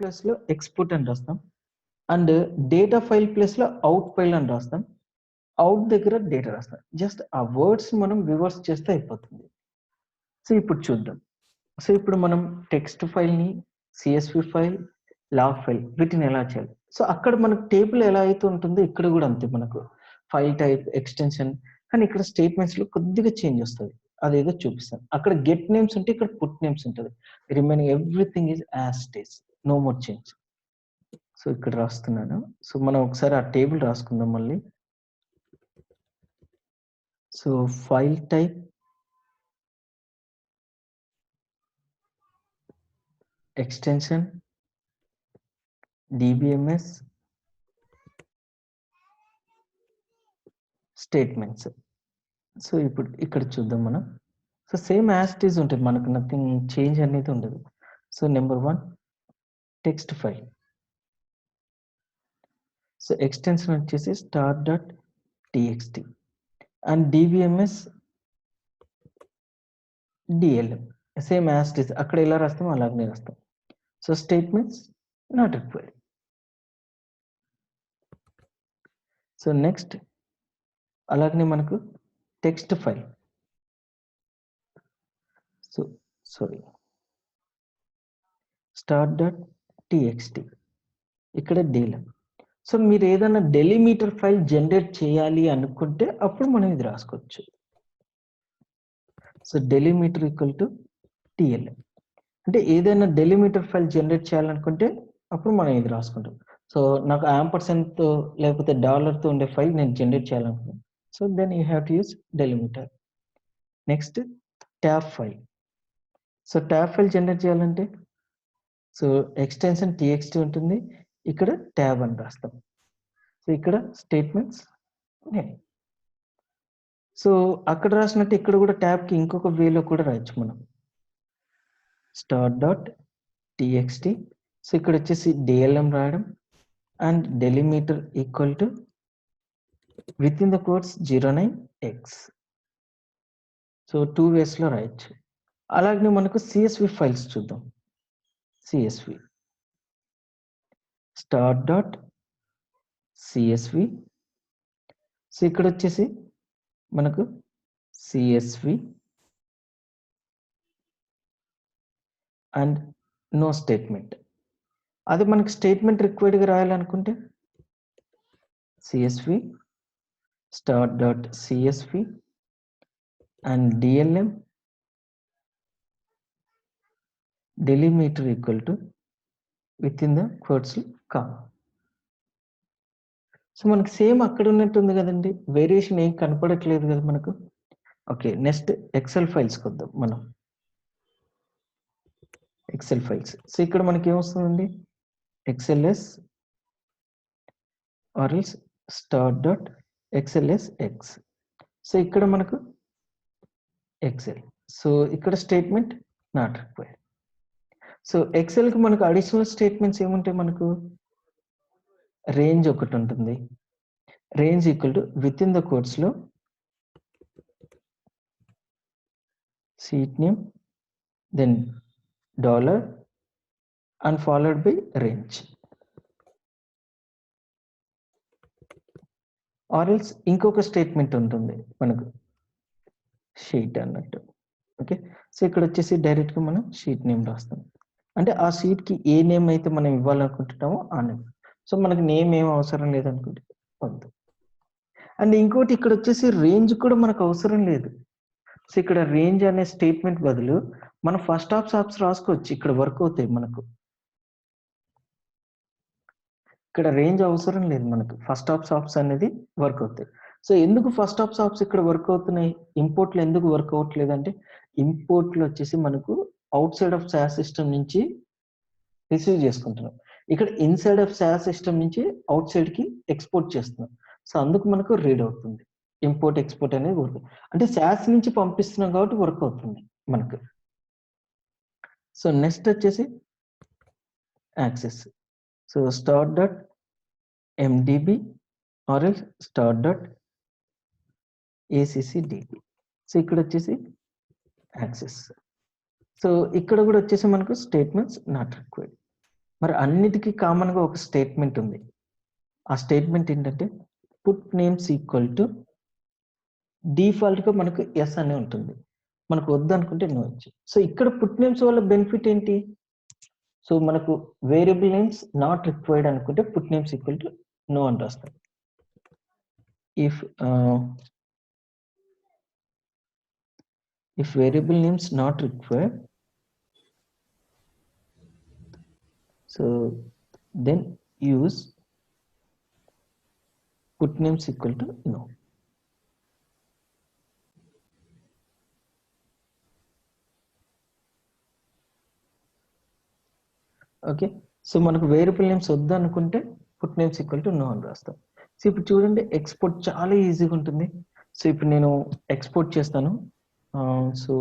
Plus లో export అని రాస్తాం అండ్ డేటా ఫైల్ ప్లస్ లో అవుట్ ఫైల్ అని రాస్తాం. అవుట్ దగ్గర డేటా రాస్తాం. జస్ట్ ఆ వర్డ్స్ మనం రివర్స్ చేస్తే అయిపోతుంది. సో ఇప్పుడు చూద్దాం. సో ఇప్పుడు మనం టెక్స్ట్ ఫైల్ని, సిఎస్వి ఫైల్, లాగ్ ఫైల్ వీటిని ఎలా చేయాలి? సో అక్కడ మనకు టేబుల్ ఎలా అయితే ఉంటుందో ఇక్కడ కూడా అంతే. మనకు ఫైల్ టైప్, ఎక్స్టెన్షన్, కానీ ఇక్కడ స్టేట్మెంట్స్ లో కొద్దిగా చేంజ్ వస్తుంది. అదేదో చూపిస్తాను. అక్కడ గెట్ నేమ్స్ ఉంటే ఇక్కడ పుట్ నేమ్స్ ఉంటుంది. Remaining everything is as it is, no more change. So ఇక్కడ రాస్తున్నాను. సో మనం ఒకసారి ఆ టేబుల్ రాసుకుందాం మళ్ళీ. So file type, extension, DBMS, statements. So ఇప్పుడు ఇక్కడ చూద్దాం మనం. So same as it is ఉంటుంది, మనకు నథింగ్ చేంజ్ అనేది ఉండదు. So number 1 text file. So extension వచ్చేసి start.txt and DBMS DLM. Same as it is, అక్కడ ఎలా రాస్తాం అలాగనే రాస్తాం. So statements not required. So next అలాగనే మనకు text file. So sorry, start.txt ఇక్కడ DLM. సో మీరు ఏదైనా డెలిమీటర్ ఫైల్ జనరేట్ చేయాలి అనుకుంటే అప్పుడు మనం ఇది రాసుకోవచ్చు. So delimiter equal to TLM. అంటే ఏదైనా డెలిమీటర్ ఫైల్ జనరేట్ చేయాలనుకుంటే అప్పుడు మనం ఇది రాసుకుంటాం. సో నాకు యాంపర్సెంట్తో లేకపోతే డాలర్తో ఉండే ఫైల్ నేను జనరేట్ చేయాలనుకుంటున్నాను. So then you have to use delimiter. Next tab file. So tab file generate చేయాలంటే సో ఎక్స్టెన్షన్ TXT ఉంటుంది, ఇక్కడ ట్యాబ్ అని రాస్తాం. సో ఇక్కడ స్టేట్మెంట్స్. సో అక్కడ రాసినట్టు ఇక్కడ కూడా ట్యాబ్కి ఇంకొక వేలో కూడా రాయొచ్చు మనం. start.txt. సో ఇక్కడ వచ్చేసి DLM రాయడం and delimiter equal to within the quotes 09x. So 2 వేస్లో రాయొచ్చు. అలాగే మనకు CSV ఫైల్స్ చూద్దాం. CSV start.csv. సో ఇక్కడ వచ్చేసి మనకు CSV అండ్ నో స్టేట్మెంట్. అదే మనకి స్టేట్మెంట్ రిక్వైర్డ్గా రాయాలనుకుంటే CSV start.csv and DLM delimiter equal to within the quotes comma. So మనకి సేమ్ అక్కడ ఉన్నట్టుంది కదండి, వేరియేషన్ ఏం కనపడట్లేదు కదా మనకు. ఓకే, నెక్స్ట్ ఎక్సెల్ ఫైల్స్కి వద్దాం మనం. XL files. సో ఇక్కడ మనకి ఏమొస్తుందండి, XLS or else start.xlsx. So ఇక్కడ మనకు ఎక్సెల్. సో ఇక్కడ స్టేట్మెంట్ నాట్ రిక్వైర్డ్. సో ఎక్సెల్కి మనకు అడిషనల్ స్టేట్మెంట్స్ ఏముంటాయి, మనకు రేంజ్ ఒకటి ఉంటుంది. Range equal to within the కోట్స్లో sheet name, then dollar and followed by range. Or else ఇంకొక స్టేట్మెంట్ ఉంటుంది మనకు షీట్ అన్నట్టు. ఓకే, సో ఇక్కడ వచ్చేసి డైరెక్ట్గా మనం షీట్ నేమ్ రాస్తాం. అంటే ఆ షీట్కి ఏ నేమ్ అయితే మనం ఇవ్వాలనుకుంటున్నామో ఆ నేమ్. సో మనకి నేమ్ ఏం అవసరం లేదనుకుంటే వద్దు. అండ్ ఇంకోటి ఇక్కడ వచ్చేసి రేంజ్ కూడా మనకు అవసరం లేదు. సో ఇక్కడ రేంజ్ అనే స్టేట్మెంట్ బదులు మనం ఫస్ట్ ఆప్స్ రాసుకోవచ్చు, ఇక్కడ వర్క్ అవుతాయి మనకు. ఇక్కడ రేంజ్ అవసరం లేదు మనకు, ఫస్ట్ ఆప్స్ అనేది వర్క్ అవుతాయి. సో ఎందుకు ఫస్ట్ ఆప్స్ ఇక్కడ వర్క్ అవుతున్నాయి, ఇంపోర్ట్లో ఎందుకు వర్క్ అవ్వట్లేదు అంటే, ఇంపోర్ట్లో వచ్చేసి మనకు out side of SaaS system నుంచి రిసీవ్ చేసుకుంటున్నాం, ఇక్కడ ఇన్సైడ్ ఆఫ్ SaaS సిస్టమ్ నుంచి అవుట్ సైడ్కి ఎక్స్పోర్ట్ చేస్తున్నాం. సో అందుకు మనకు రీడ్ అవుతుంది, ఇంపోర్ట్ ఎక్స్పోర్ట్ అనేది వర్క్. అంటే SaaS నుంచి పంపిస్తున్నాం కాబట్టి వర్క్ అవుతుంది మనకు. సో నెక్స్ట్ వచ్చేసి access. So start.mdb or else start.accdb. So ఇక్కడ వచ్చేసి యాక్సెస్. సో ఇక్కడ కూడా వచ్చేసి మనకు స్టేట్మెంట్స్ నాట్ రిక్వైర్డ్. మరి అన్నిటికీ కామన్ గా ఒక స్టేట్మెంట్ ఉంది. ఆ స్టేట్మెంట్ ఏంటంటే put names equal to default గా మనకు ఎస్ అనే ఉంటుంది. మనకు వద్దు అనుకుంటే నో ఇచ్చు. సో ఇక్కడ పుట్ నేమ్స్ వల్ల బెనిఫిట్ ఏంటి? సో మనకు వేరియబుల్ నేమ్స్ నాట్ రిక్వైర్డ్ అనుకుంటే put names equal to know అని రాస్తాం. if variable names not required, so then use put names equal to no. Okay, so మనకు వేరియబుల్ నేమ్స్ వద్దు అనుకుంటే put names equal to know అని రాస్తాం. So ఇప్పుడు చూడండి ఎక్స్పోర్ట్ చాలా ఈజీగా ఉంటుంది. సో ఇప్పుడు నేను ఎక్స్పోర్ట్ చేస్తాను. సో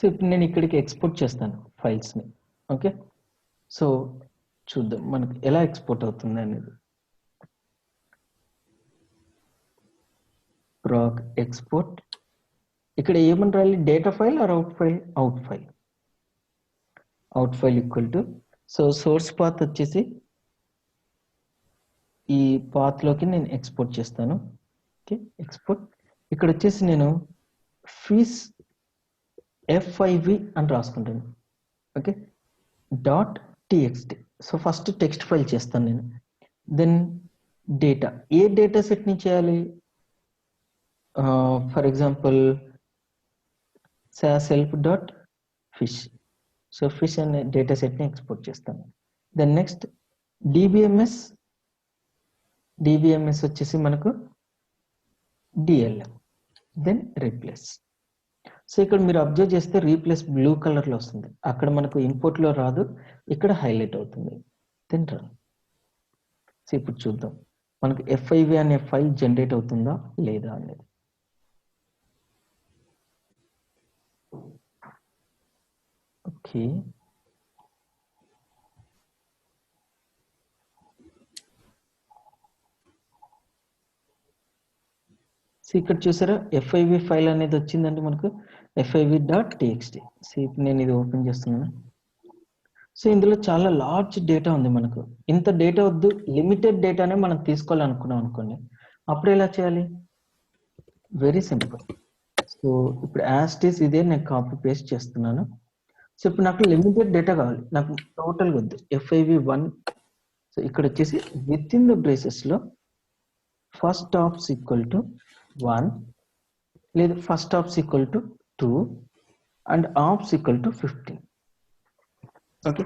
ఇప్పుడు నేను ఇక్కడికి ఎక్స్పోర్ట్ చేస్తాను ఫైల్స్ ని. ఓకే, సో చూద్దాం మనకి ఎలా ఎక్స్పోర్ట్ అవుతుంది అనేది. proc export ఇక్కడ ఏమని రాయాలి? Data file or out file? Out file. Out file equal to, so source path వచ్చేసి ఈ పాత్ లోకి నేను ఎక్స్పోర్ట్ చేస్తాను. ఓకే, ఎక్స్పోర్ట్ ఇక్కడ వచ్చేసి నేను ఫిస్ FIV అని రాసుకుంటాను. Okay, dot TXT. So first text file చేస్తాను నేను. దెన్ డేటా, ఏ డేటా సెట్ ని చేయాలి? For example self dot fish. So fish అనే డేటా సెట్ ని ఎక్స్పోర్ట్ చేస్తాను. దెన్ నెక్స్ట్ డిబిఎంఎస్ వచ్చేసి మనకు డిఎల్ఎం. Then replace. సో ఇక్కడ మీరు అబ్జర్వ్ చేస్తే రీప్లేస్ బ్లూ కలర్ లో వస్తుంది, అక్కడ మనకు ఇంపోర్ట్ లో రాదు, ఇక్కడ హైలైట్ అవుతుంది. Then run. సో ఇప్పుడు చూద్దాం మనకు FIV అనే ఫైల్ జనరేట్ అవుతుందా లేదా అనేది. ఓకే, సో ఇక్కడ చూసారా FIV ఫైల్ అనేది వచ్చిందంటే మనకు FIV.txt. సో ఇప్పుడు నేను ఇది ఓపెన్ చేస్తున్నాను. సో ఇందులో చాలా లార్జ్ డేటా ఉంది మనకు. ఇంత డేటా వద్దు, లిమిటెడ్ డేటానే మనం తీసుకోవాలనుకున్నాం అనుకోండి, అప్పుడు ఎలా చేయాలి? Very simple. సో ఇప్పుడు యాస్టీస్ ఇదే నేను కాపీ పేస్ట్ చేస్తున్నాను. సో ఇప్పుడు నాకు లిమిటెడ్ డేటా కావాలి, నాకు టోటల్ వద్దు. FIV1. సో ఇక్కడ వచ్చేసి విత్ ఇన్ ద బ్రేసెస్ లో ఫస్ట్ ఆప్స్ ఈక్వల్ టు 1 లేదా first obs equal to 2 and obs equal to 15. Okay,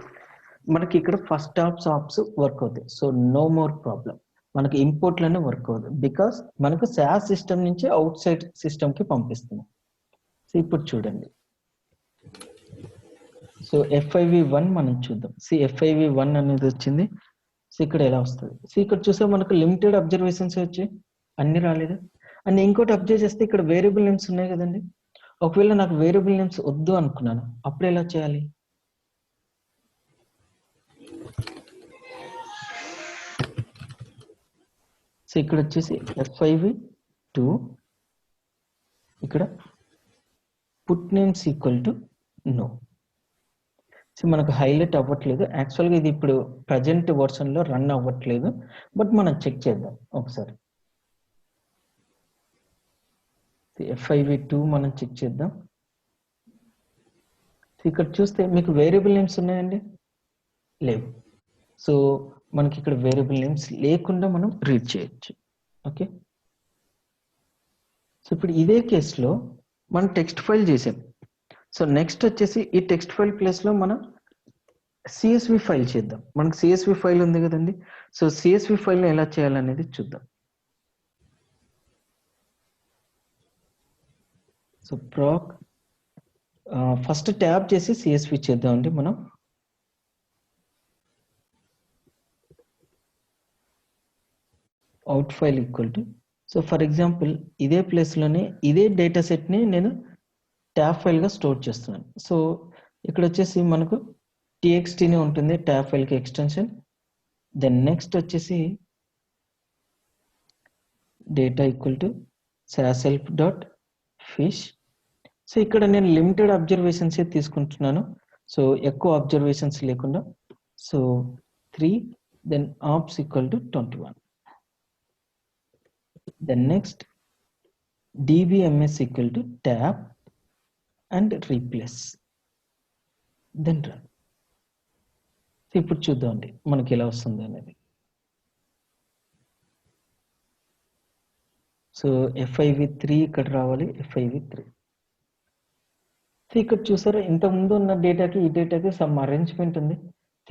మనకి ఇక్కడ ఫస్ట్ ఆప్స్ వర్క్ అవుతాయి. సో నో మోర్ ప్రాబ్లం, మనకి ఇంపోర్ట్లోనే వర్క్ అవుతుంది, బికాస్ మనకు SaaS సిస్టమ్ నుంచి అవుట్ సైడ్ సిస్టమ్ కి పంపిస్తుంది. సో ఇప్పుడు చూడండి, సో FIV1 మనం చూద్దాం. FIV1 అనేది వచ్చింది. సో ఇక్కడ ఎలా వస్తుంది? సో ఇక్కడ చూస్తే మనకు లిమిటెడ్ అబ్జర్వేషన్స్ వచ్చాయి, అన్ని రాలేదు. అండ్ ఇంకోటి అబ్జర్వ్ చేస్తే ఇక్కడ వేరియబుల్ నేమ్స్ ఉన్నాయి కదండి. ఒకవేళ నాకు వేరియబుల్ నేమ్స్ వద్దు అనుకున్నాను, అప్పుడు ఎలా చేయాలి? సో ఇక్కడ వచ్చేసి FIV2 ఇక్కడ put names equal to know. So మనకు హైలైట్ అవ్వట్లేదు, యాక్చువల్గా ఇది ఇప్పుడు ప్రజెంట్ వర్షన్ లో రన్ అవ్వట్లేదు, బట్ మనం చెక్ చేద్దాం ఒకసారి. FIV2 మనం చెక్ చేద్దాం. ఇక్కడ చూస్తే మీకు వేరియబుల్ నేమ్స్ ఉన్నాయండి? లేవు. సో మనకి ఇక్కడ వేరియబుల్ నేమ్స్ లేకుండా మనం రీడ్ చేయొచ్చు. ఓకే, సో ఇప్పుడు ఇదే కేసులో మనం టెక్స్ట్ ఫైల్ చేసాం. సో నెక్స్ట్ వచ్చేసి ఈ టెక్స్ట్ ఫైల్ ప్లేస్ లో మనం CSV ఫైల్ చేద్దాం. మనకు CSV ఫైల్ ఉంది కదండి. సో CSV ఫైల్ ఎలా చేయాలనేది చూద్దాం. సో proc ఫస్ట్ ట్యాబ్ చేసి CSV చేద్దామండి మనం. Out file equal to, so for example ఇదే ప్లేస్ లోనే ఇదే డేటా సెట్ ని నేను ట్యాబ్ ఫైల్ గా స్టోర్ చేస్తున్నాను. సో ఇక్కడ వచ్చేసి మనకు txt ని ఉంటుంది tab ఫైల్ కి ఎక్స్టెన్షన్. దెన్ నెక్స్ట్ వచ్చేసి data equal to sashelp.fish. So ఇక్కడ నేను లిమిటెడ్ అబ్జర్వేషన్స్ తీసుకుంటున్నాను, సో ఎక్కువ అబ్జర్వేషన్స్ లేకుండా. So 3 then ops equal to 21. Then next dbms equal to tab and replace, then run. ఇప్పుడు చూద్దామండి మనకి ఎలా వస్తుంది అనేది. సో FIV3 ఇక్కడ రావాలి, FIV3. ఇక్కడ చూసారా ఇంత ముందు ఉన్న డేటాకి ఈ డేటాకి సమ్ అరేంజ్మెంట్ ఉంది.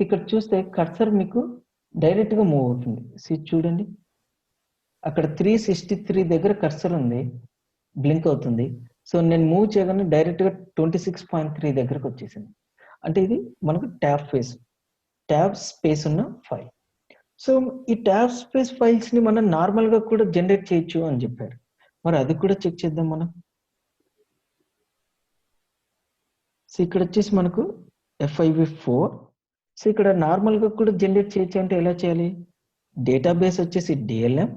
ఇక్కడ చూస్తే కర్సర్ మీకు డైరెక్ట్ గా మూవ్ అవుతుంది. చూడండి అక్కడ 363 దగ్గర కర్సర్ ఉంది, బ్లింక్ అవుతుంది. సో నేను మూవ్ చేయగానే డైరెక్ట్ గా 26.3 దగ్గరకు వచ్చేసింది. అంటే ఇది మనకు ట్యాబ్ స్పేస్ ఉన్న ఫైల్. సో ఈ ట్యాబ్ స్పేస్ ఫైల్స్ ని మనం నార్మల్ గా కూడా జనరేట్ చేయొచ్చు అని చెప్పారు. మరి అది కూడా చెక్ చేద్దాం మనం. సో ఇక్కడ వచ్చేసి మనకు FIV4. సో ఇక్కడ నార్మల్ గా కూడా జనరేట్ చేయొచ్చు. అంటే ఎలా చేయాలి, డేటాబేస్ వచ్చేసి DLM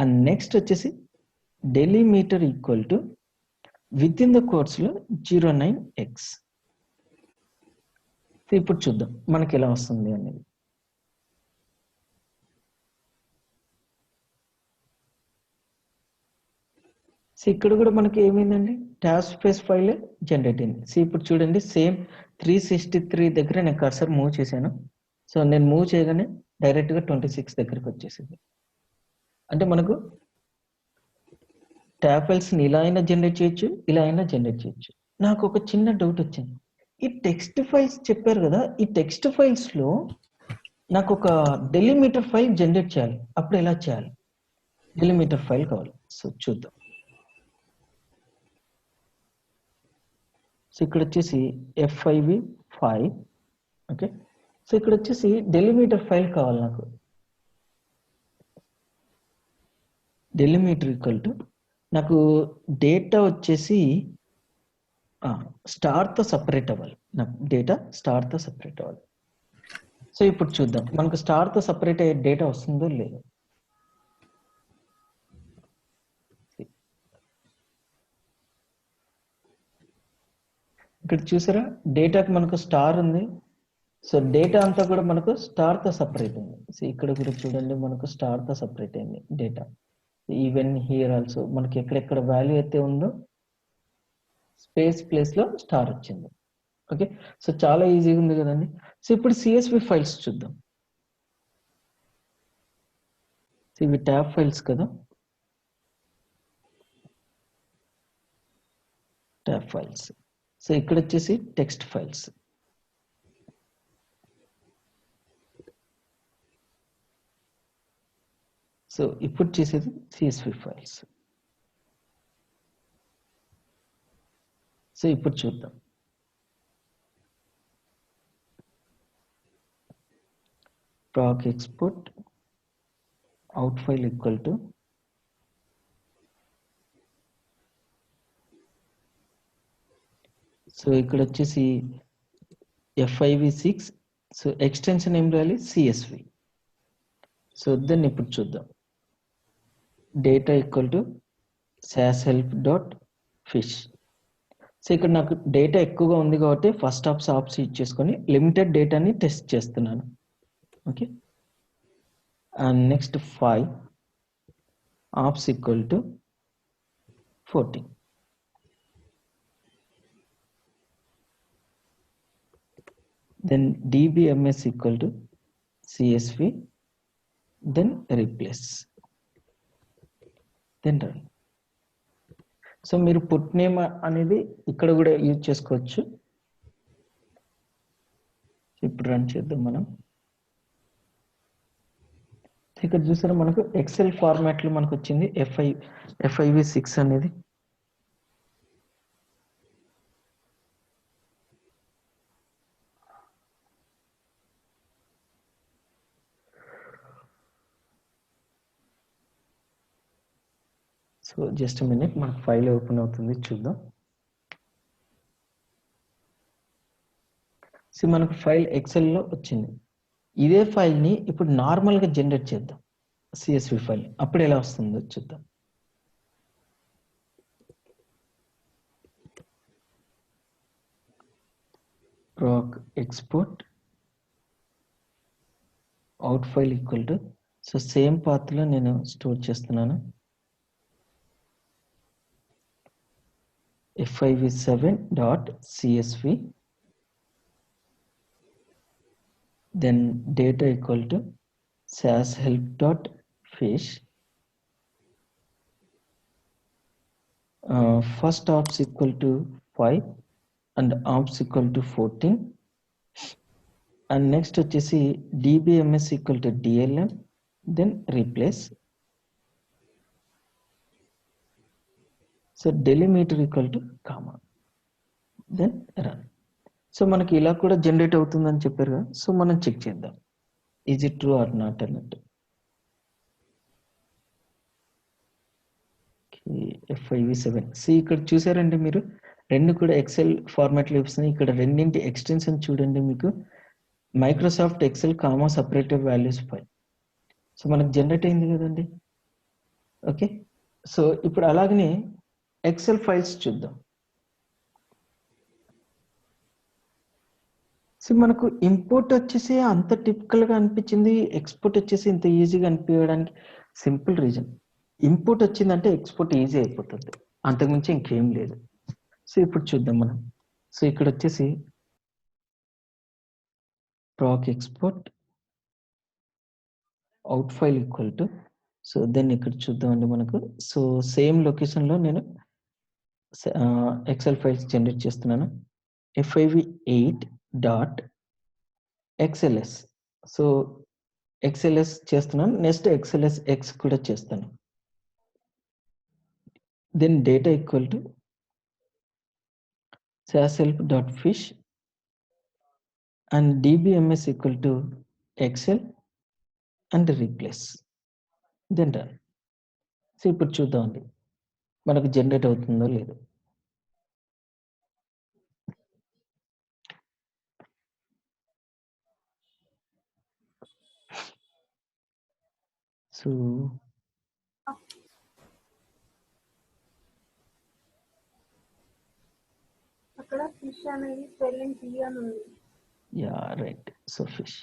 అండ్ నెక్స్ట్ వచ్చేసి delimiter equal to within the quotes లో 09x. సో ఇప్పుడు చూద్దాం మనకి ఎలా వస్తుంది అనేది. సో ఇక్కడ కూడా మనకి ఏమైందండి, ట్యాబ్ స్పేస్ ఫైల్ జనరేట్ అయింది. సో ఇప్పుడు చూడండి సేమ్ 363 దగ్గర నేను కర్సర్ మూవ్ చేశాను. సో నేను మూవ్ చేయగానే డైరెక్ట్ గా 26 దగ్గరకు వచ్చేసింది. అంటే మనకు ట్యాబ్ ఫైల్స్ ని ఇలా అయినా జనరేట్ చేయొచ్చు, ఇలా అయినా జనరేట్ చేయొచ్చు. నాకు ఒక చిన్న డౌట్ వచ్చింది, ఈ టెక్స్ట్ ఫైల్స్ చెప్పారు కదా, ఈ టెక్స్ట్ ఫైల్స్ లో నాకు ఒక డెలిమీటర్ ఫైల్ జనరేట్ చేయాలి. అప్పుడు ఎలా చేయాలి, డెలిమీటర్ ఫైల్ కావాలి. సో చూద్దాం. సో ఇక్కడ వచ్చేసి FIV5. ఓకే, సో ఇక్కడ వచ్చేసి డెలిమీటర్ ఫైల్ కావాలి నాకు. డెలిమీటర్ ఈక్వల్ టు నాకు డేటా వచ్చేసి స్టార్ తో సపరేట్ అవ్వాలి. నాకు డేటా స్టార్ తో సపరేట్ అవ్వాలి. సో ఇప్పుడు చూద్దాం మనకు స్టార్ తో సపరేట్ అయ్యే డేటా వస్తుందో లేదో. ఇక్కడ చూసారా డేటాకి మనకు స్టార్ ఉంది. సో డేటా అంతా కూడా మనకు స్టార్ తో సపరేట్ ఉంది. సో ఇక్కడ కూడా చూడండి మనకు స్టార్ తో సపరేట్ అయింది డేటా. ఈవెన్ హియర్ ఆల్సో మనకి ఎక్కడెక్కడ వాల్యూ అయితే ఉందో స్పేస్ ప్లేస్ లో స్టార్ వచ్చింది. ఓకే, సో చాలా ఈజీగా ఉంది కదండి. సో ఇప్పుడు CSV ఫైల్స్ చూద్దాం. సో ఇవి ట్యాబ్ ఫైల్స్ కదా, ట్యాబ్ ఫైల్స్. సో ఇక్కడ వచ్చేసి టెక్స్ట్ ఫైల్స్. సో ఇప్పుడు చేసేది CSV ఫైల్స్. సో ఇప్పుడు చూద్దాం. proc export out file equal to so ఇక్కడ వచ్చేసి FIV6. సో ఎక్స్టెన్షన్ ఏం రాయాలి, CSV. సో దాన్ని ఇప్పుడు చూద్దాం. Data equal to sashelp.fish. So ఇక్కడ నాకు డేటా ఎక్కువగా ఉంది కాబట్టి ఫస్ట్ ఆప్స్ ఇచ్చేసుకొని లిమిటెడ్ డేటాని టెస్ట్ చేస్తున్నాను. Okay, and next 5 ops equal to 14. Then dbms equal to CSV, then replace, then run. So మీరు పుట్ నేమ్ అనేది ఇక్కడ కూడా యూజ్ చేసుకోవచ్చు. ఇప్పుడు రన్ చేద్దాం మనం. ఇక్కడ చూసారా మనకు ఎక్సెల్ ఫార్మాట్ లో మనకు వచ్చింది FIV6 అనేది. సో జస్ట్ మినిట్, మనకు ఫైల్ ఓపెన్ అవుతుంది చూద్దాం. సో మనకు ఫైల్ ఎక్సెల్లో వచ్చింది. ఇదే ఫైల్ని ఇప్పుడు నార్మల్గా జనరేట్ చేద్దాం, CSV ఫైల్. అప్పుడు ఎలా వస్తుందో చూద్దాం. proc export out file equal to, so same path లో నేను స్టోర్ చేస్తున్నాను. fiv7.csv then data equal to sas help.fish, first ops equal to 5 and ops equal to 14, and next వచ్చేసి dbms equal to dlm, then replace, so delimiter equal to comma, then run. So మనకి ఇలా కూడా generate అవుతుందని చెప్పారు కదా, so మనం check చేద్దాం is it true or not అన్నట్టు. fiv7 ఇక్కడ చూసారండి మీరు, రెండు కూడా ఎక్సెల్ ఫార్మాట్లో వస్తున్నాయి. ఇక్కడ రెండింటి ఎక్స్టెన్షన్ చూడండి, మీకు Microsoft Excel comma separative values file. So మనకు జనరేట్ అయింది కదండి. ఓకే, సో ఇప్పుడు అలాగనే ఎక్సెల్ ఫైల్స్ చూద్దాం. సో మనకు ఇంపోర్ట్ వచ్చేసి అంత టిపికల్గా అనిపించింది, ఎక్స్పోర్ట్ వచ్చేసి ఇంత ఈజీగా అనిపించడానికి సింపుల్ రీజన్, ఇంపోర్ట్ వచ్చిందంటే ఎక్స్పోర్ట్ ఈజీ అయిపోతుంది, అంతకుమించి ఇంకేం లేదు. సో ఇప్పుడు చూద్దాం మనం. సో ఇక్కడ వచ్చేసి proc export out file equal to, so then ఇక్కడ చూద్దామండి మనకు. సో సేమ్ లొకేషన్లో నేను ఎక్సెల్ ఫైల్స్ జనరేట్ చేస్తున్నాను. fiv8.xls, సో XLS చేస్తున్నాను, నెక్స్ట్ XLS X కూడా చేస్తాను. Then data equal to sashelp.fish and dbms equal to excel and replace, then run. So ఇప్పుడు చూద్దామండి మనకు జనరేట్ అవుతుందో లేదో. సో అక్కడ ఫిష్ అనేది స్పెల్లింగ్ టీ అని ఉంది. Yeah right, so fish.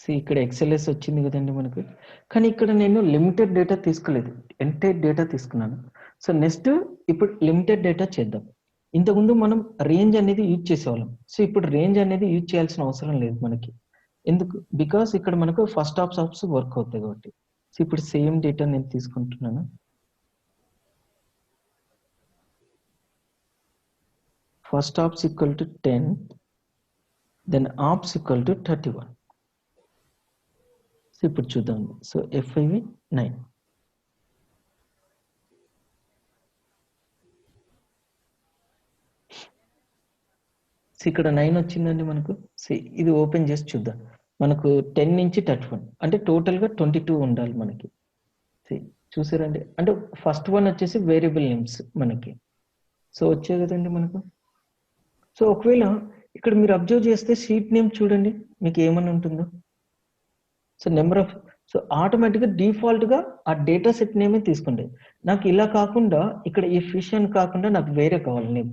So ఇక్కడ XLS వచ్చింది కదండి మనకు, కానీ ఇక్కడ నేను లిమిటెడ్ డేటా తీసుకోలేదు, ఎంటైర్ డేటా తీసుకున్నాను. సో నెక్స్ట్ ఇప్పుడు లిమిటెడ్ డేటా చేద్దాం. ఇంతకుముందు మనం రేంజ్ అనేది యూజ్ చేసేవాళ్ళం, సో ఇప్పుడు రేంజ్ అనేది యూజ్ చేయాల్సిన అవసరం లేదు మనకి. ఎందుకు? బికాస్ ఇక్కడ మనకు ఫస్ట్ ఆప్స్ వర్క్ అవుతాయి కాబట్టి. సో ఇప్పుడు సేమ్ డేటా నేను తీసుకుంటున్నాను. First obs equal to 10, then obs equal to 31. So ఇప్పుడు చూద్దాం. సో fiv9, సో ఇక్కడ 9 వచ్చిందండి మనకు. సో ఇది ఓపెన్ చేసి చూద్దాం. మనకు 10 నుంచి 31 అంటే టోటల్గా 22 ఉండాలి మనకి. చూసారండి, అంటే ఫస్ట్ వన్ వచ్చేసి వేరియబుల్ నేమ్స్ మనకి, సో వచ్చే కదండి మనకు. సో ఒకవేళ ఇక్కడ మీరు అబ్జర్వ్ చేస్తే షీట్ నేమ్ చూడండి మీకు ఏమని ఉంటుందో. సో నెంబర్ ఆఫ్, సో ఆటోమేటిక్గా డిఫాల్ట్గా ఆ డేటా సెట్ నేమే తీసుకోండి. నాకు ఇలా కాకుండా ఇక్కడ ఈ ఫిష్ అని కాకుండా నాకు వేరే కావాలి నేమ్.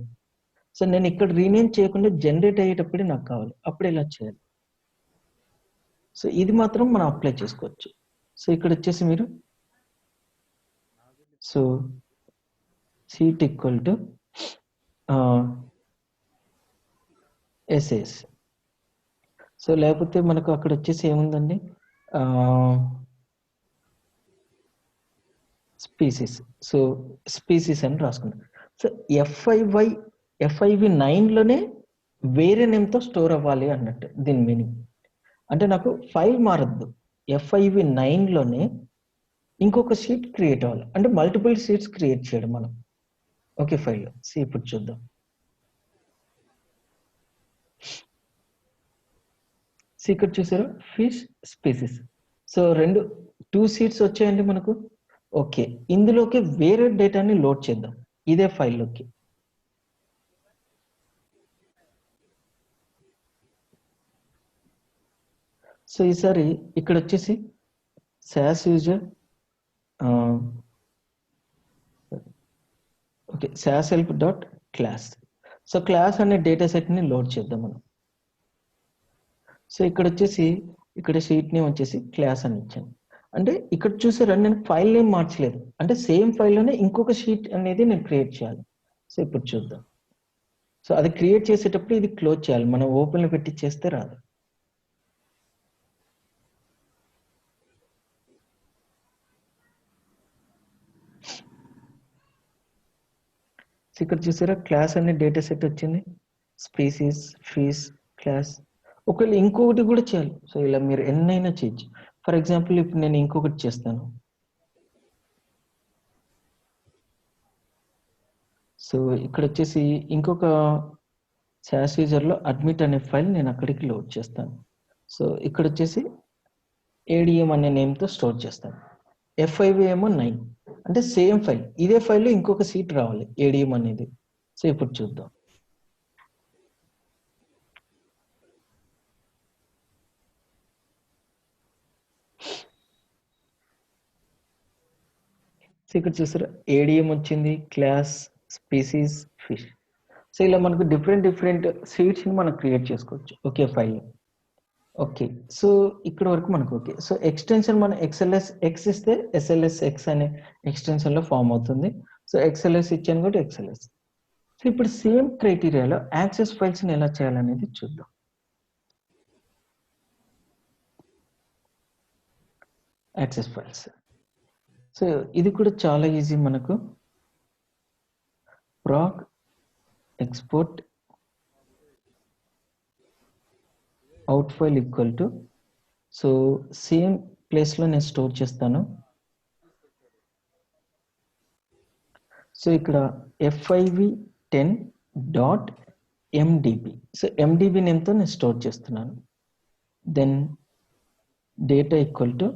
సో నేను ఇక్కడ రీనేమ్ చేయకుండా జనరేట్ అయ్యేటప్పుడే నాకు కావాలి, అప్పుడు ఇలా చేయాలి. సో ఇది మాత్రం మనం అప్లై చేసుకోవచ్చు. సో ఇక్కడ వచ్చేసి మీరు so sheet equal to SS. So లేకపోతే మనకు అక్కడ వచ్చేసి ఏముందండి, స్పీసీస్. సో స్పీసీస్ అని రాసుకున్నాం. సో FIV9లోనే వేరే నేమ్తో స్టోర్ అవ్వాలి అన్నట్టు దీని మీనింగ్. అంటే నాకు ఫైల్ మారద్దు, FIV9లోనే ఇంకొక షీట్ క్రియేట్ అవ్వాలి, అంటే మల్టిపుల్ షీట్స్ క్రియేట్ చేయడం మనం ఒకే ఫైల్లో. సో ఇప్పుడు చూద్దాం. సో ఇక్కడ చూసారు ఫిష్ స్పీసీస్. సో 2 షీట్స్ వచ్చాయండి మనకు. ఓకే, ఇందులోకి వేరే డేటాని లోడ్ చేద్దాం ఇదే ఫైల్లోకి. సో ఈసారి ఇక్కడ వచ్చేసి sauce user okay sauce help dot class. So class అనే డేటా సెట్ని లోడ్ చేద్దాం మనం. సో ఇక్కడ వచ్చేసి ఇక్కడ షీట్ నేమ్ వచ్చేసి క్లాస్ అని ఇచ్చాను. అంటే ఇక్కడ చూసారా నేను ఫైల్ నేమ్ మార్చలేదు, అంటే సేమ్ ఫైల్లోనే ఇంకొక షీట్ అనేది నేను క్రియేట్ చేయాలి. సో ఇప్పుడు చూద్దాం. సో అది క్రియేట్ చేసేటప్పుడు ఇది క్లోజ్ చేయాలి, మనం ఓపెన్లో పెట్టి చేస్తే రాదు. సో ఇక్కడ చూసారా క్లాస్ అనే డేటా సెట్ వచ్చింది, స్పీసీస్ ఫీస్ క్లాస్. ఒకవేళ ఇంకొకటి కూడా చేయాలి, సో ఇలా మీరు ఎన్నైనా చేయొచ్చు. ఫర్ ఎగ్జాంపుల్ ఇప్పుడు నేను ఇంకొకటి చేస్తాను. సో ఇక్కడ వచ్చేసి ఇంకొక సాస్ యూజర్లో అడ్మిట్ అనే ఫైల్ నేను అక్కడికి లోడ్ చేస్తాను. సో ఇక్కడ వచ్చేసి ఏడిఎం అనే నేమ్తో స్టోర్ చేస్తాను. F5 ఏమో 9, అంటే సేమ్ ఫైల్, ఇదే ఫైల్లో ఇంకొక సీట్ రావాలి ఏడిఎం అనేది. సో ఇప్పుడు చూద్దాం. సో ఇక్కడ చూసారా ఏడిఎం వచ్చింది, క్లాస్, స్పీసీస్, ఫిష్. సో ఇలా మనకు డిఫరెంట్ సీట్స్ని మనం క్రియేట్ చేసుకోవచ్చు ఒకే ఫైల్. ఓకే, సో ఇక్కడ వరకు మనకు ఓకే. సో ఎక్స్టెన్షన్ మనం XLS X ఇస్తే SLS X అనే ఎక్స్టెన్షన్లో ఫామ్ అవుతుంది. సో XLS ఇచ్చాను కూడా XLS. సో ఇప్పుడు సేమ్ క్రైటీరియాలో యాక్సెస్ ఫైల్స్ని ఎలా చేయాలనేది చూద్దాం. యాక్సెస్ ఫైల్స్, సో ఇది కూడా చాలా ఈజీ మనకు. proc export out file equal to, so same ప్లేస్లో నేను స్టోర్ చేస్తాను. సో ఇక్కడ FIV10.mdb, సో MDB నేమ్తో నేను స్టోర్ చేస్తున్నాను. Then data equal to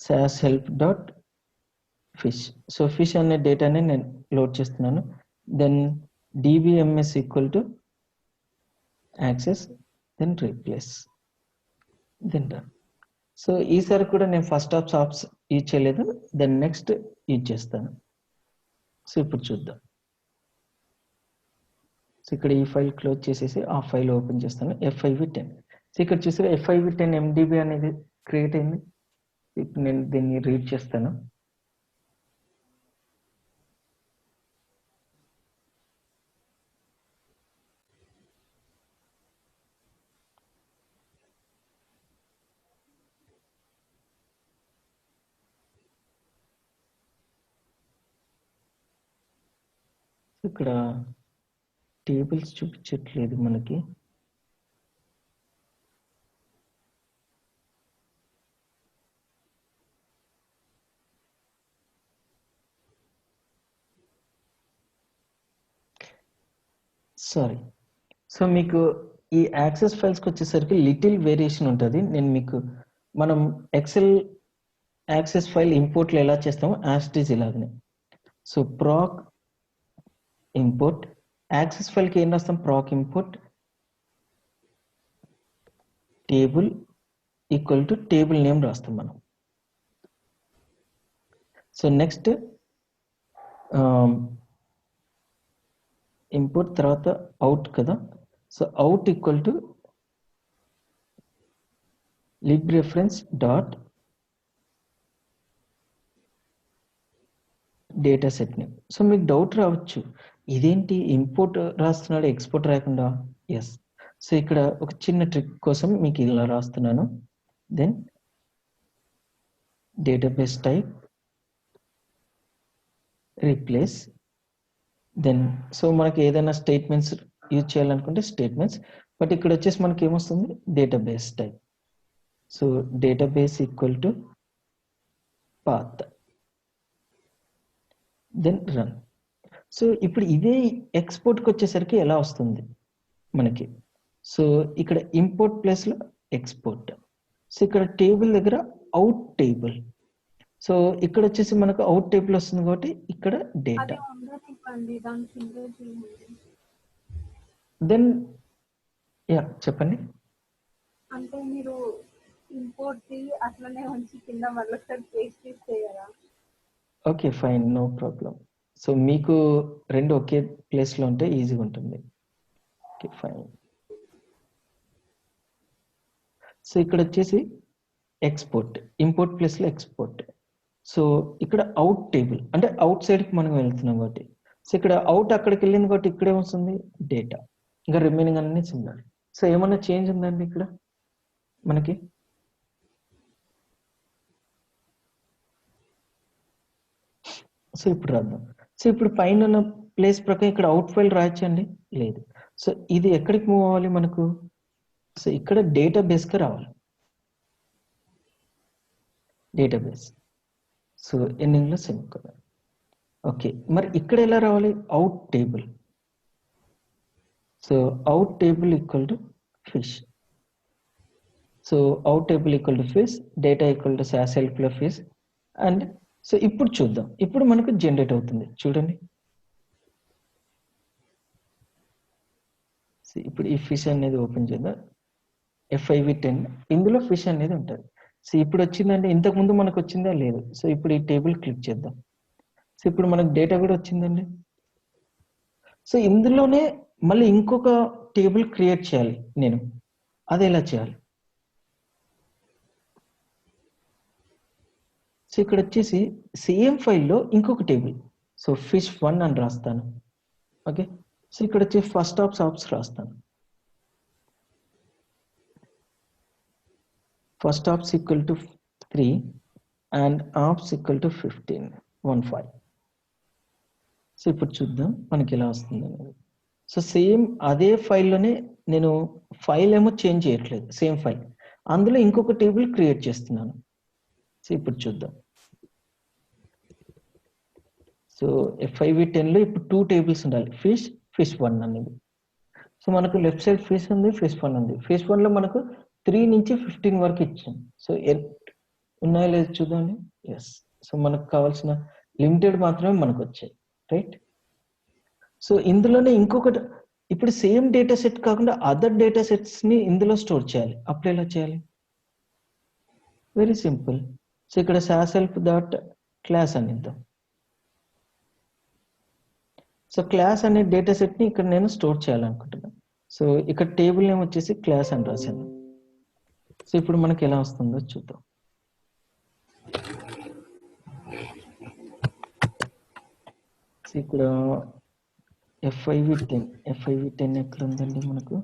SAS help dot fish, so fish అనే డేటాని నేను లోడ్ చేస్తున్నాను. Then DBMS equal to access, then replace, then run. So ఈసారి కూడా నేను ఫస్ట్ ఆఫ్ ఆప్స్ యూజ్ చేయలేదు, దెన్ నెక్స్ట్ యూజ్ చేస్తాను. సో ఇప్పుడు చూద్దాం. సో ఇక్కడ ఈ ఫైల్ క్లోజ్ చేసేసి ఆ ఫైల్ ఓపెన్ చేస్తాను, FIV10. సో ఇక్కడ చూసారా FIV10 MDB అనేది క్రియేట్ అయింది. ఇప్పుడు నేను దీన్ని రీడ్ చేస్తాను. ఇక్కడ టేబుల్స్ చూపించట్లేదు మనకి. సారీ. సో మీకు ఈ యాక్సెస్ ఫైల్స్కి వచ్చేసరికి లిటిల్ వేరియేషన్ ఉంటుంది. నేను మీకు మనం ఎక్సెల్ యాక్సెస్ ఫైల్ ఇంపోర్ట్లు ఎలా చేస్తామో యాస్టీజ్ ఇలాగనే. సో ప్రాక్ ఇంపోర్ట్ యాక్సెస్ ఫైల్కి ఏం రాస్తాం, ప్రాక్ import table equal to table name రాస్తాం మనం. సో నెక్స్ట్ ఇంపోర్ట్ తర్వాత అవుట్ కదా, so out equal to lib reference dot data set name. So మీకు డౌట్ రావచ్చు, ఇదేంటి ఇంపోర్ట్ రాస్తున్నాడు ఎక్స్పోర్ట్ రాకుండా. ఎస్, సో ఇక్కడ ఒక చిన్న ట్రిక్ కోసం మీకు ఇలా రాస్తున్నాను. Then database type replace, then so మనకి ఏదైనా స్టేట్మెంట్స్ యూజ్ చేయాలనుకుంటే స్టేట్మెంట్స్, బట్ ఇక్కడ వచ్చేసి మనకి ఏమొస్తుంది database type. So database equal to path, then run. So ఇప్పుడు ఇదే ఎక్స్పోర్ట్కి వచ్చేసరికి ఎలా వస్తుంది మనకి, సో ఇక్కడ ఇంపోర్ట్ ప్లేస్లో ఎక్స్పోర్ట్. సో ఇక్కడ టేబుల్ దగ్గర అవుట్ టేబుల్. సో ఇక్కడ వచ్చేసి మనకు అవుట్ టేబుల్ వస్తుంది కాబట్టి ఇక్కడ అది డేటా. ఉండనివ్వండి, దాని కింద చేయండి. దెన్ చెప్పండి. అంటే మీరు ఇంపోర్ట్ అట్లనే ఉంచి కింద మళ్ళొకసారి పేస్ట్ చేస్తే కదా. Okay, fine, no problem. So మీకు రెండు ఒకే ప్లేస్లో ఉంటే ఈజీగా ఉంటుంది. Okay, fine. సో ఇక్కడ వచ్చేసి ఎక్స్పోర్ట్, ఇంపోర్ట్ ప్లేస్లో ఎక్స్పోర్ట్. సో ఇక్కడ అవుట్ టేబుల్ అంటే అవుట్ సైడ్కి మనం వెళ్తున్నాం కాబట్టి, సో ఇక్కడ అవుట్ అక్కడికి వెళ్ళింది కాబట్టి ఇక్కడే వస్తుంది డేటా. ఇంకా రిమైనింగ్ అన్ని సిమిలర్. సో ఏమన్నా చేంజ్ ఉందండి ఇక్కడ మనకి? సో ఇప్పుడు రాద్దాం. సో ఇప్పుడు పైన ఉన్న ప్లేస్ ప్రకారం ఇక్కడ అవుట్ ఫైల్ రాయొచ్చండి? లేదు. సో ఇది ఎక్కడికి మూవ్ అవ్వాలి మనకు? సో ఇక్కడ డేటాబేస్కి రావాలి. డేటాబేస్. సో ఎండింగ్లో సెమికోలన్. ఓకే, మరి ఇక్కడ ఎలా రావాలి? Out table. So out table equal to fish. So out table equal to fish, data equal to సెల్ఫ్లో ఫిష్. అండ్ సో ఇప్పుడు చూద్దాం, ఇప్పుడు మనకు జనరేట్ అవుతుంది చూడండి. సో ఇప్పుడు ఈ ఫిష్ అనేది ఓపెన్ చేద్దాం. FIV10 ఇందులో ఫిష్ అనేది ఉంటుంది. సో ఇప్పుడు వచ్చిందంటే ఇంతకుముందు మనకు వచ్చిందా? లేదు. సో ఇప్పుడు ఈ టేబుల్ క్లిక్ చేద్దాం. సో ఇప్పుడు మనకు డేటా కూడా వచ్చిందండి. సో ఇందులోనే మళ్ళీ ఇంకొక టేబుల్ క్రియేట్ చేయాలి నేను. అది ఎలా చేయాలి? సో ఇక్కడ వచ్చేసి సేమ్ ఫైల్లో ఇంకొక టేబుల్, సో fish1 అని రాస్తాను. ఓకే, సో ఇక్కడ వచ్చి ఫస్ట్ ఆప్స్ రాస్తాను. First obs equal to 3 and obs equal to 15. So ఇప్పుడు చూద్దాం మనకి ఎలా వస్తుంది అనేది. సో సేమ్ అదే ఫైల్లోనే నేను ఫైల్ ఏమో చేంజ్ చేయట్లేదు, సేమ్ ఫైల్, అందులో ఇంకొక టేబుల్ క్రియేట్ చేస్తున్నాను. సో ఇప్పుడు చూద్దాం. సో FIV10లో ఇప్పుడు 2 టేబుల్స్ ఉండాలి, fish1 అనేది. సో మనకు లెఫ్ట్ సైడ్ ఫిష్ ఉంది, fish1 ఉంది. fish1లో మనకు 3 నుంచి 15 వరకు ఇచ్చాం. సో ఉన్నాయో లేదు చూద్దాండి. ఎస్. సో మనకు కావాల్సిన లిమిటెడ్ మాత్రమే మనకు వచ్చాయి, రైట్? సో ఇందులోనే ఇంకొకటి, ఇప్పుడు సేమ్ డేటా సెట్ కాకుండా అదర్ డేటా సెట్స్ ని ఇందులో స్టోర్ చేయాలి. అప్పుడు ఎలా చేయాలి? Very simple. సో ఇక్కడ saself.class అని ఇద్దాం. సో క్లాస్ అనే డేటా సెట్ ని ఇక్కడ నేను స్టోర్ చేయాలనుకుంటున్నాను. సో ఇక్కడ టేబుల్ నేమ్ వచ్చేసి క్లాస్ అని రాశాను. సో ఇప్పుడు మనకి ఎలా వస్తుందో చూద్దాం. సో ఇక్కడ FIV10 ఎక్కడ ఉందండి మనకు?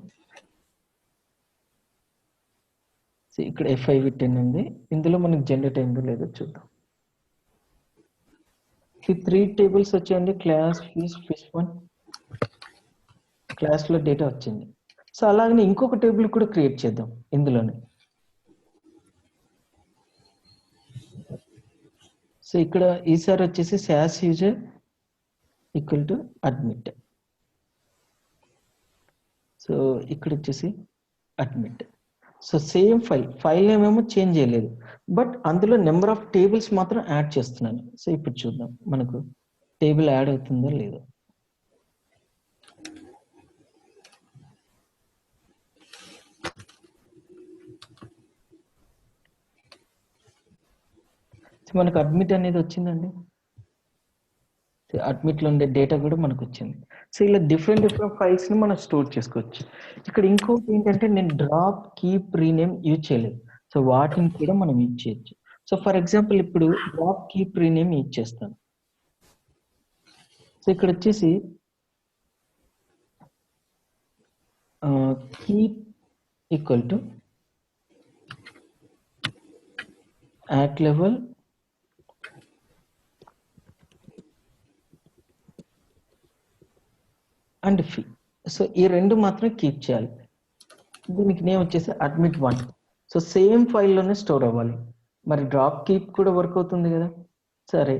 సో ఇక్కడ FIV10 ఉంది, ఇందులో మనకు జనరేట్ అయిందో లేదో చూద్దాం. 3 టేబుల్స్ వచ్చాయండి, క్లాస్, fish1. క్లాస్ లో డేటా వచ్చింది. సో అలాగనే ఇంకొక టేబుల్ కూడా క్రియేట్ చేద్దాం ఇందులోనే. సో ఇక్కడ ఈసారి వచ్చేసి SAS user equal to admit. So ఇక్కడ వచ్చేసి admit. So same file name ఏమో చేంజ్ చేయలేదు, బట్ అందులో నెంబర్ ఆఫ్ టేబుల్స్ మాత్రం యాడ్ చేస్తున్నాను. సో ఇప్పుడు చూద్దాం మనకు టేబుల్ యాడ్ అవుతుందో లేదో. సో మనకు అడ్మిట్ అనేది వచ్చిందండి. అడ్మిట్లో ఉండే డేటా కూడా మనకు వచ్చింది. సో ఇలా డిఫరెంట్ ఫైల్స్ ని మనం స్టోర్ చేసుకోవచ్చు. ఇక్కడ ఇంకోటి ఏంటంటే నేను డ్రాప్, కీప్, రీనేమ్ యూజ్ చేయలేదు. సో వాటిని కూడా మనం యూజ్ చేయొచ్చు. సో ఫర్ ఎగ్జాంపుల్ ఇప్పుడు డ్రాప్, కీప్, రీనేమ్ యూజ్ చేస్తాను. సో ఇక్కడ వచ్చేసి keep equal to at level and fee. So ఈ రెండు మాత్రం కీప్ చేయాలి. దీనికి నేమ్ వచ్చేసి admit1. సో సేమ్ ఫైల్లోనే స్టోర్ అవ్వాలి. మరి డ్రాప్, కీప్ కూడా వర్క్ అవుతుంది కదా. సరే,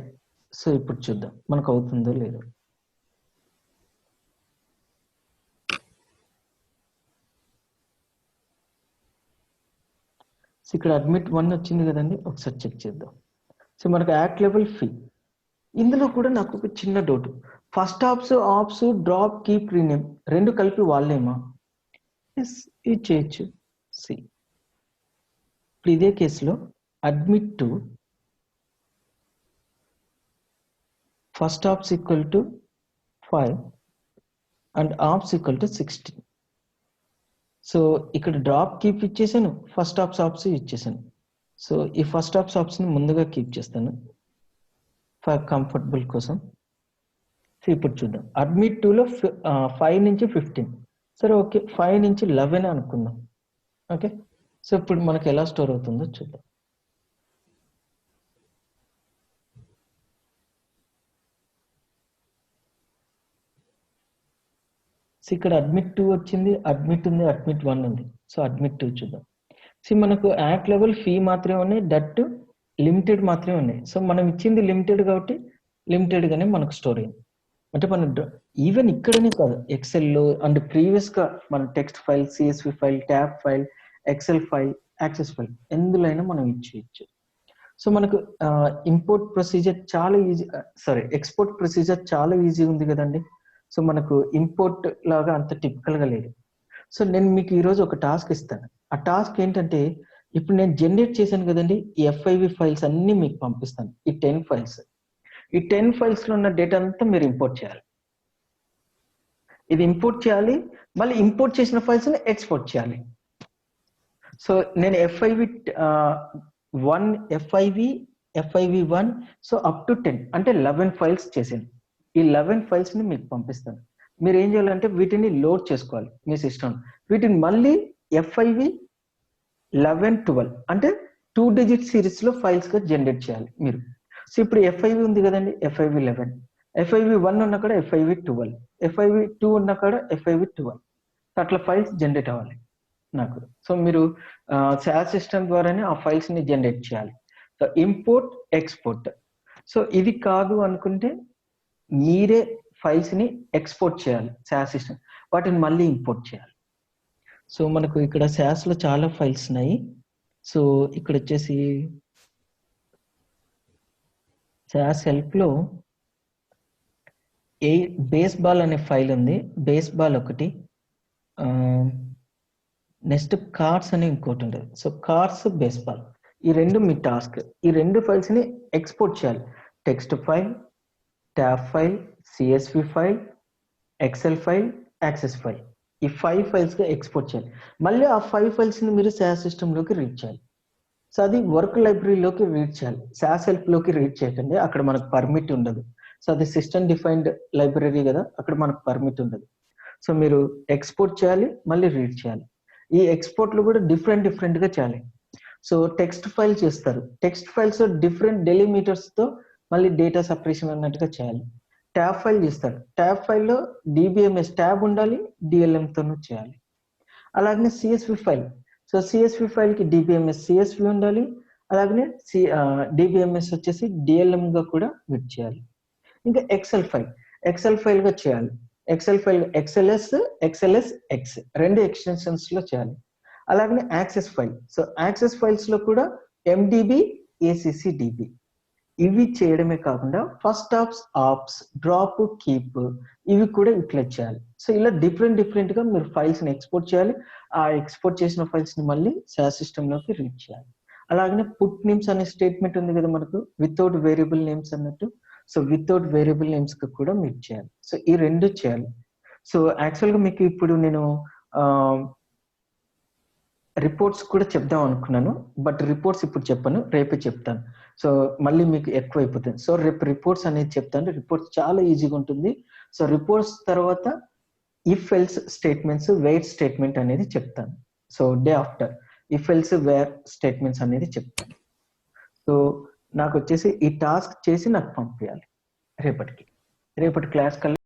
సో ఇప్పుడు చూద్దాం మనకు అవుతుందో లేదో. సో ఇక్కడ admit1 వచ్చింది కదండి, ఒకసారి చెక్ చేద్దాం. సో మనకు యాక్ట్ లెవెల్ ఫీ. ఇందులో కూడా నాకు ఒక చిన్న doubt, first obs drop keep rename రెండు కలిపి వాళ్ళేమా? ఎస్, ఇది చేయొచ్చు. సి ఇప్పుడు ఇదే కేసులో admit to first obs equal to 5 and obs equal to 16. So ఇక్కడ డ్రాప్ కీప్ ఇచ్చేసాను, ఫస్ట్ ఆప్స్ ఇచ్చేసాను. సో ఈ ఫస్ట్ ఆప్స్ని ముందుగా కీప్ చేస్తాను ఫర్ కంఫర్టబుల్ కోసం. సో ఇప్పుడు చూద్దాం, అడ్మిట్ 2లో 5 నుంచి 15. సరే ఓకే, 5 నుంచి 11 అనుకుందాం. ఓకే, సో ఇప్పుడు మనకి ఎలా స్టోర్ అవుతుందో చూద్దాం. సో ఇక్కడ అడ్మిట్ 2 వచ్చింది, అడ్మిట్ ఉంది, అడ్మిట్ 1 ఉంది. సో అడ్మిట్ 2 చూద్దాం. సో మనకు యాక్ట్ లెవెల్ ఫీ మాత్రమే ఉన్నాయి, దట్ లిమిటెడ్ మాత్రమే ఉన్నాయి. సో మనం ఇచ్చింది లిమిటెడ్ కాబట్టి లిమిటెడ్ గానే మనకు స్టోర్ అయింది. అంటే మన ఈవెన్ ఇక్కడనే కాదు, ఎక్సెల్లో అండ్ ప్రీవియస్ గా మన text file, CSV file, tab file, excel file, access file ఎందులో అయినా మనం ఇచ్చు. సో మనకు ఇంపోర్ట్ ప్రొసీజర్ చాలా ఈజీ, ఎక్స్పోర్ట్ ప్రొసీజర్ చాలా ఈజీ ఉంది కదండి. సో మనకు ఇంపోర్ట్ లాగా అంత టిపికల్ గా లేదు. సో నేను మీకు ఈరోజు ఒక టాస్క్ ఇస్తాను. ఆ టాస్క్ ఏంటంటే, ఇప్పుడు నేను జనరేట్ చేశాను కదండి, ఈ FIV ఫైల్స్ అన్ని మీకు పంపిస్తాను. ఈ 10 ఫైల్స్, ఈ 10 ఫైల్స్ లో ఉన్న డేటా అంతా మీరు ఇంపోర్ట్ చేయాలి. ఇది ఇంపోర్ట్ చేయాలి, మళ్ళీ ఇంపోర్ట్ చేసిన ఫైల్స్ ని ఎక్స్పోర్ట్ చేయాలి. సో నేను FIV1 సో అప్ టు 10 అంటే 11 ఫైల్స్ చేశాను. ఈ 11 ఫైల్స్ ని మీకు పంపిస్తాను. మీరు ఏం చేయాలంటే వీటిని లోడ్ చేసుకోవాలి మీ సిస్టమ్. వీటిని మళ్ళీ FIV 11, 12 అంటే 2 డిజిట్ సిరీస్ లో ఫైల్స్ గా జనరేట్ చేయాలి మీరు. సో ఇప్పుడు FIV ఉంది కదండి, FIV 11, FIV 1 ఉన్న కూడా FIV 12, FIV 2 ఉన్న కూడా FIV 12, అట్లా ఫైల్స్ జనరేట్ అవ్వాలి నాకు. సో మీరు SaaS సిస్టమ్ ద్వారానే ఆ ఫైల్స్ ని జనరేట్ చేయాలి. So import, export. సో ఇది కాదు అనుకుంటే మీరే ఫైల్స్ ని ఎక్స్పోర్ట్ చేయాలి SaaS సిస్టమ్, వాటిని మళ్ళీ ఇంపోర్ట్ చేయాలి. సో మనకు ఇక్కడ SaaS లో చాలా ఫైల్స్ ఉన్నాయి. సో ఇక్కడ వచ్చేసి SaaS హెల్ప్ లో బేస్బాల్ అనే ఫైల్ ఉంది, బేస్బాల్ ఒకటి, నెక్స్ట్ కార్డ్స్ అని ఇంకోటి ఉంటుంది. సో కార్డ్స్, బేస్బాల్, ఈ రెండు మీ టాస్క్. ఈ రెండు ఫైల్స్ ని ఎక్స్పోర్ట్ చేయాలి. Text file, tab file, CSV file, excel file, access file, ఈ 5 ఫైల్స్ గా ఎక్స్పోర్ట్ చేయాలి. మళ్ళీ ఆ 5 ఫైల్స్ ని మీరు SaaS సిస్టమ్ లోకి రీడ్ చేయాలి. సో అది వర్క్ లైబ్రరీలోకి రీడ్ చేయాలి, SaaS హెల్ప్ లోకి రీడ్ చేయకండి, అక్కడ మనకు పర్మిట్ ఉండదు. సో అది సిస్టమ్ డిఫైన్డ్ లైబ్రరీ కదా, అక్కడ మనకు పర్మిట్ ఉండదు. సో మీరు ఎక్స్పోర్ట్ చేయాలి, మళ్ళీ రీడ్ చేయాలి. ఈ ఎక్స్పోర్ట్ లో కూడా డిఫరెంట్ గా చేయాలి. సో టెక్స్ట్ ఫైల్ చేస్తారు, టెక్స్ట్ ఫైల్స్ డిఫరెంట్ డెలిమీటర్స్ తో మళ్ళీ డేటా సపరేషన్ అన్నట్టుగా చేయాలి. ట్యాబ్ ఫైల్ చేస్తారు, ట్యాబ్ ఫైల్లో DBMS ట్యాబ్ ఉండాలి, DLM తోనూ చేయాలి. అలాగనే CSV file, so CSV file కి DBMS CSV ఉండాలి, అలాగనే DBMS వచ్చేసి DLM గా కూడా రీడ్ చేయాలి. ఇంకా ఎక్సెల్ ఫైల్ గా చేయాలి. ఎక్సెల్ ఫైల్ XLS రెండు ఎక్స్టెన్షన్స్ లో చేయాలి. అలాగనే access file, so access files లో కూడా MDB, ACCDB ఇవి చేయడమే కాకుండా ఫస్ట్ ఆప్స్, డ్రాప్, కీప్ ఇవి కూడా ఇట్లా చేయాలి. సో ఇలా డిఫరెంట్ గా మీరు ఫైల్స్ ని ఎక్స్పోర్ట్ చేయాలి. ఆ ఎక్స్పోర్ట్ చేసిన ఫైల్స్ ని మళ్ళీ SaaS సిస్టమ్ లోకి రీడ్ చేయాలి. అలాగనే పుట్ నేమ్స్ అనే స్టేట్మెంట్ ఉంది కదా మనకు, వితౌట్ వేరియబుల్ నేమ్స్ అన్నట్టు. సో వితౌట్ వేరియబుల్ నేమ్స్ కి కూడా మీరు చేయాలి. సో ఈ రెండు చేయాలి. సో యాక్చువల్ గా మీకు ఇప్పుడు నేను రిపోర్ట్స్ కూడా చెప్దాం అనుకున్నాను, బట్ రిపోర్ట్స్ ఇప్పుడు చెప్పను, రేపే చెప్తాను. సో మళ్ళీ మీకు ఎక్కువ అయిపోతుంది. సో రేపు రిపోర్ట్స్ అనేది చెప్తాను. రిపోర్ట్స్ చాలా ఈజీగా ఉంటుంది. సో రిపోర్ట్స్ తర్వాత if else statements, where statement అనేది చెప్తాను. So day after if else, where statements అనేది చెప్తాను. సో నాకు వచ్చేసి ఈ టాస్క్ చేసి నాకు పంపించాలి రేపటి క్లాస్ కల్లా.